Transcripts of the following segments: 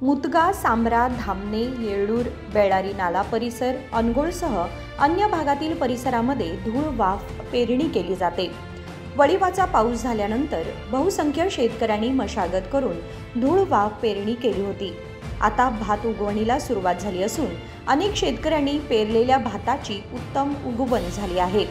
मुतगा, सांब्रा, धामणे, येळूर, बेळारी नाला परिसर, अनगोळसह अन्य भागातील परिसरामध्ये धूळ वाफ पेरणी केली जाते। वळीवाचा पाऊस झाल्यानंतर बहुसंख्य शेतकऱ्यांनी मशागत करून धूळ वाफ पेरणी केली होती। आता भात उगवणीला सुरुवात झाली असून अनेक शेतकऱ्यांनी पेरलेल्या भाताची उत्तम उगवण झाली आहे।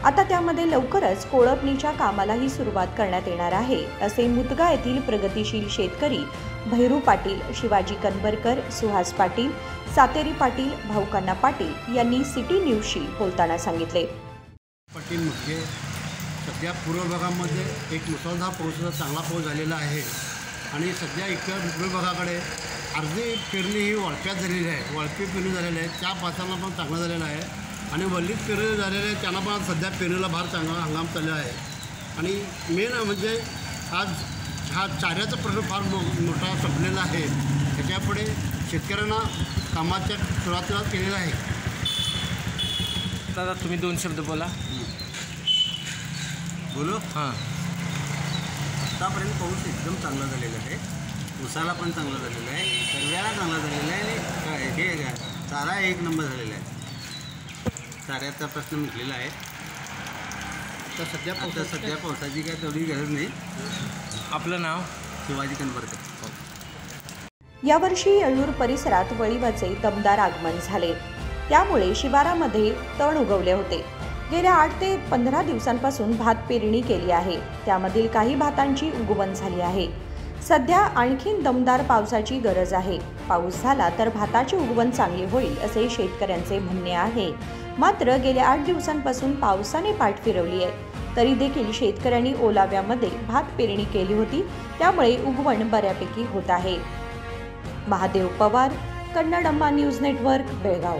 आता त्यामध्ये लवकरच कोळपणीच्या कामालाही सुरुवात करण्यात येणार आहे, असे मुतगा येथील प्रगतिशील शेतकरी भैरू पाटील, शिवाजी कनबरकर, सुहास पाटील, सातेरी पाटील, भाऊकान्ना पाटील यांनी सिटी न्यूजशी बोलताना सांगितले। पाटील मुख्य सध्या पूर्व भागामध्ये एक मुसळधार पाऊस चांगला पाऊस झालेला आहे आणि सध्या इकडे पूर्व भागाकडे अर्धी पेरणी ही वळप्यात झालेली आहे। वळपी पेरणी झालेली आहे, त्या पासांना पण चांगलं झालेलं आहे आणि वल्लीत पेरणी झालेले आहे, त्यांना पण सध्या पेरणीला फार चांगला हंगाम चालला आहे। आणि मेन म्हणजे आज हा चाऱ्याचा प्रश्न फार मोठा संपलेला आहे। त्याच्यापुढे शेतकऱ्यांना कामाच्या सुरुवातीला केलेला आहे। दादा तुम्ही दोन शब्द बोला। बोलो हां। आतापर्यंत पाऊस एकदम चांगला झालेला आहे, उसाला पण चांगला झालेला आहे, सर्व्याला चांगला झालेला आहे आणि हे चारा एक नंबर झालेला आहे। चाऱ्याचा प्रश्न मिटलेला आहे। तर सध्या पावसाची काय तेवढी गरज नाही। आपलं नाव? शिवाजी कनबरकर। यावर्षी येळूर परिसरात वळीवाचे दमदार आगमन झाले, त्यामुळे शिवारामध्ये तण उगवले होते। गेल्या 8 ते 15 दिवसांपासून भात पेरणी केली आहे, त्यामधील काही भातांची उगवण झाली आहे। सध्या आणखीन दमदार पावसाची गरज आहे। पाऊस झाला तर भाताची उगवण चांगली होईल असे शेतकऱ्यांचे म्हणणे आहे। मात्र गेल्या 8 दिवसांपासून पावसाने पाठ फिरवली आहे, तरी देखील शेतकऱ्यांनी ओलाव्यामध्ये भात पेरणी केली होती, त्यामुळे उगवण बऱ्यापैकी होत आहे। महादेव पवार, कन्नड अम्मा न्यूज नेटवर्क, बेळगाव।